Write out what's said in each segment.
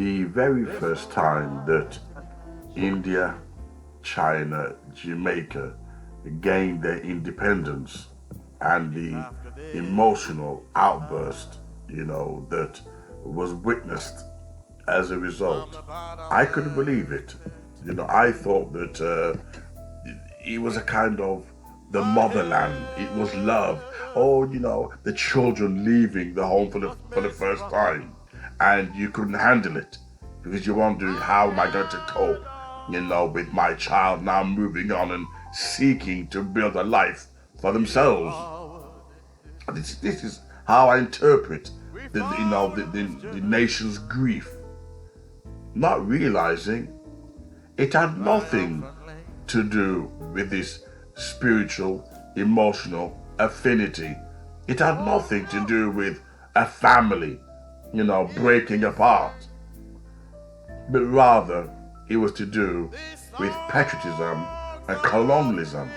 the very first time that India, China, Jamaica gained their independence and the emotional outburst, that was witnessed as a result, I couldn't believe it. I thought that it was a kind of the motherland. It was love. Oh, the children leaving the home for the first time, and you couldn't handle it because you wondered, how am I going to cope, with my child now moving on and seeking to build a life for themselves. This is how I interpret the nation's grief, not realizing it had nothing to do with this spiritual, emotional affinity. It had nothing to do with a family, breaking apart. But rather, it was to do with patriotism and colonialism.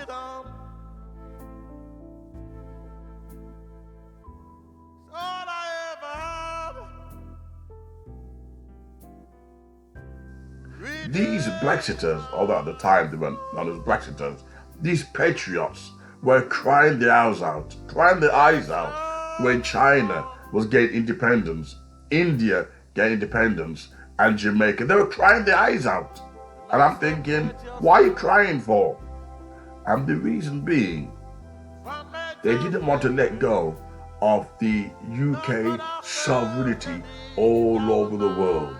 These Brexiters, although at the time they weren't known as Brexiters, these patriots were crying their eyes out when China was getting independence, India getting independence, and Jamaica. They were crying their eyes out. And I'm thinking, what are you crying for? And the reason being, they didn't want to let go of the UK sovereignty all over the world.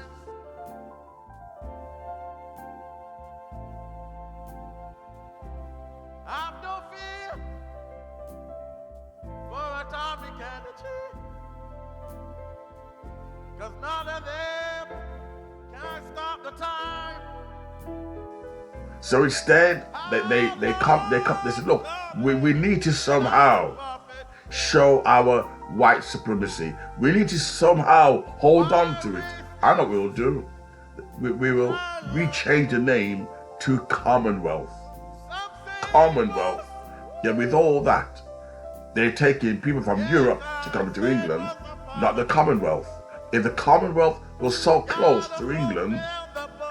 So instead, they said, look, we need to somehow show our white supremacy. We need to somehow hold on to it. I know what we'll do. We will rechange the name to Commonwealth. Commonwealth. Yeah, with all that, they're taking people from Europe to come to England, not the Commonwealth. If the Commonwealth was so close to England,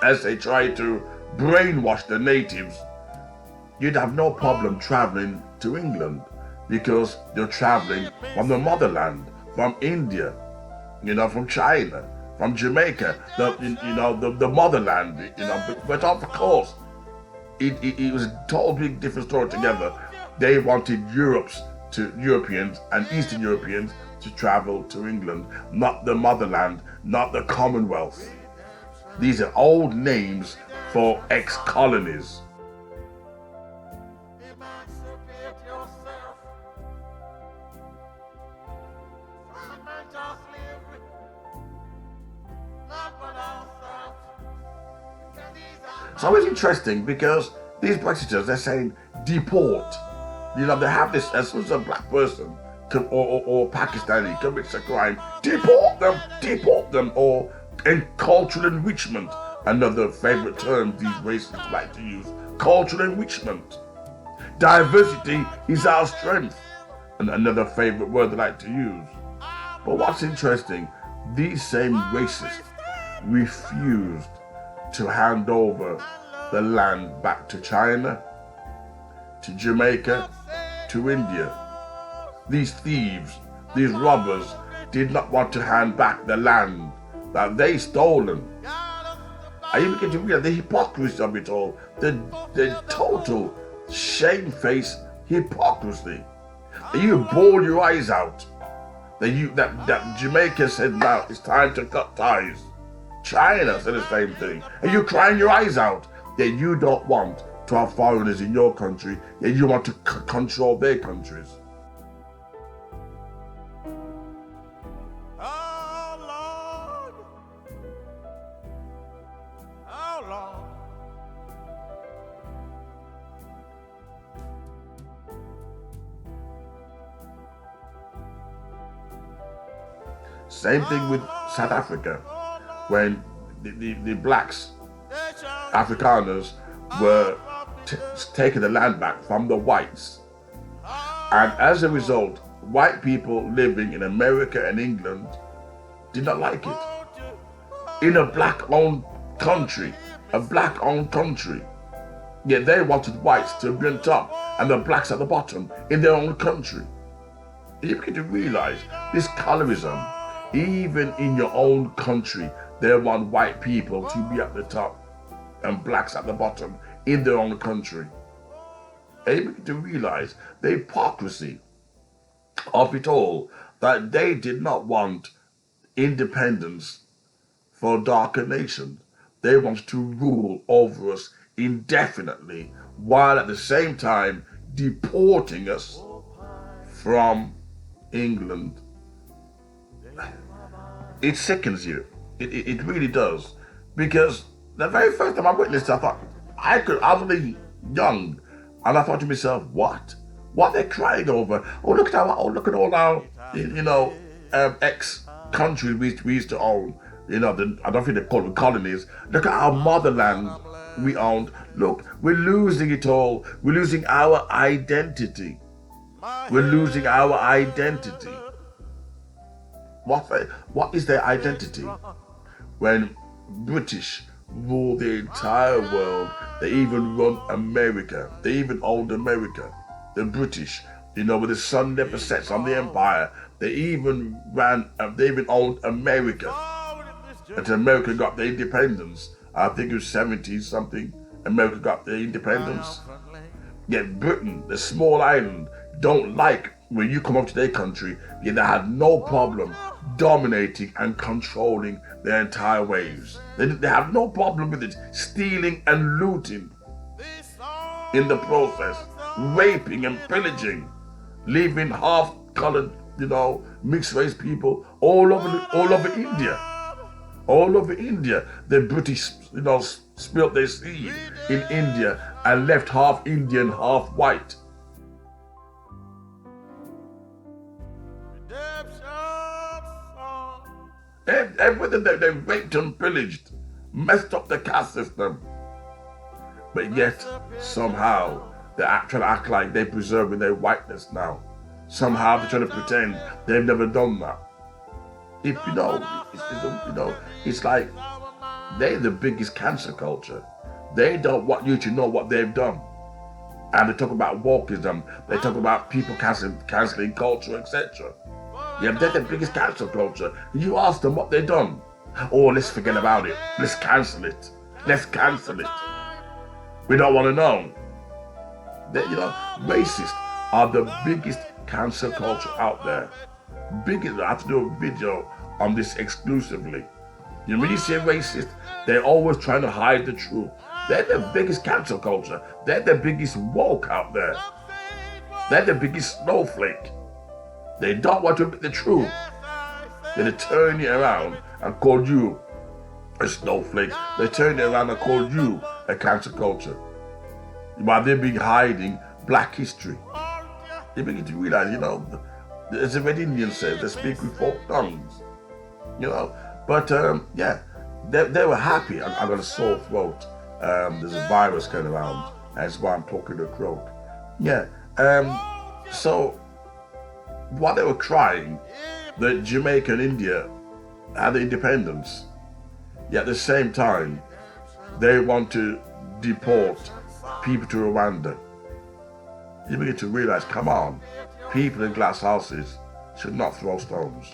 as they tried to brainwash the natives, you'd have no problem traveling to England because you're traveling from the motherland, from India, from China, from Jamaica, the motherland, But of course, it was a totally different story together. They wanted Europeans and Eastern Europeans to travel to England, not the motherland, not the Commonwealth. These are old names for ex-colonies. So it's interesting because these Brexiters, they're saying deport. They have this, as soon as a black person or Pakistani commits a crime, deport them, or cultural enrichment. Another favorite term these racists like to use, cultural enrichment. Diversity is our strength, and another favorite word they like to use. But what's interesting, these same racists refused to hand over the land back to China, to Jamaica, to India. These thieves, these robbers, did not want to hand back the land that they stolen. Are you beginning to realize the hypocrisy of it all? The total shamefaced hypocrisy. You bawl your eyes out. That Jamaica said now it's time to cut ties. China said the same thing. And you're crying your eyes out that you don't want to have foreigners in your country, that you want to control their countries. Same thing with South Africa, when the blacks, Afrikaners, were taking the land back from the whites. And as a result, white people living in America and England did not like it. in a black-owned country, a black-owned country. Yet they wanted whites to be on top and the blacks at the bottom in their own country. You begin to realize this colorism, even in your own country, they want white people to be at the top and blacks at the bottom in their own country. And you begin to realize the hypocrisy of it all, that they did not want independence for darker nations. They wanted to rule over us indefinitely, while at the same time deporting us from England. It sickens you. It really does. Because the very first time I witnessed it, I thought, I was really young, and I thought to myself, what? What they're crying over? Look at all our, ex-countries we used to own. I don't think they call them colonies. Look at our motherland we owned. Look, we're losing it all. We're losing our identity. We're losing our identity. What is their identity? When British rule the entire world, they even run America. They even owned America. The British, when the sun never sets on the empire, they even owned America. Until America got their independence. I think it was 70 something, America got their independence. Yet Britain, the small island, don't like when you come up to their country, yet they had no problem dominating and controlling their entire waves. They have no problem with it, stealing and looting in the process, raping and pillaging, leaving half-colored, mixed race people all over India. All over India, the British, spilt their seed in India and left half Indian, half white. Everything they raped and pillaged, messed up the caste system. But yet, somehow, they trying to act like they're preserving their whiteness now. Somehow they're trying to pretend they've never done that. If it's like they're the biggest cancer culture. They don't want you to know what they've done. And they talk about wokeism, they talk about people cancelling culture, etc. Yeah, they're the biggest cancer culture. You ask them what they've done. Oh, let's forget about it. Let's cancel it. Let's cancel it. We don't want to know. Racists are the biggest cancer culture out there. Biggest. I have to do a video on this exclusively. When you say racist, they're always trying to hide the truth. They're the biggest cancel culture. They're the biggest woke out there. They're the biggest snowflake. They don't want to admit the truth. They turn you around and call you a snowflake. They turn you around and call you a cancel culture. While they've been hiding black history. You begin to realize, as the Red Indian says, they speak with folk tongues. But they were happy. I got a sore throat. There's a virus going around. That's why I'm talking to a croak. So while they were crying that Jamaica and India had independence, yet at the same time they want to deport people to Rwanda. You begin to realize, come on, people in glass houses should not throw stones.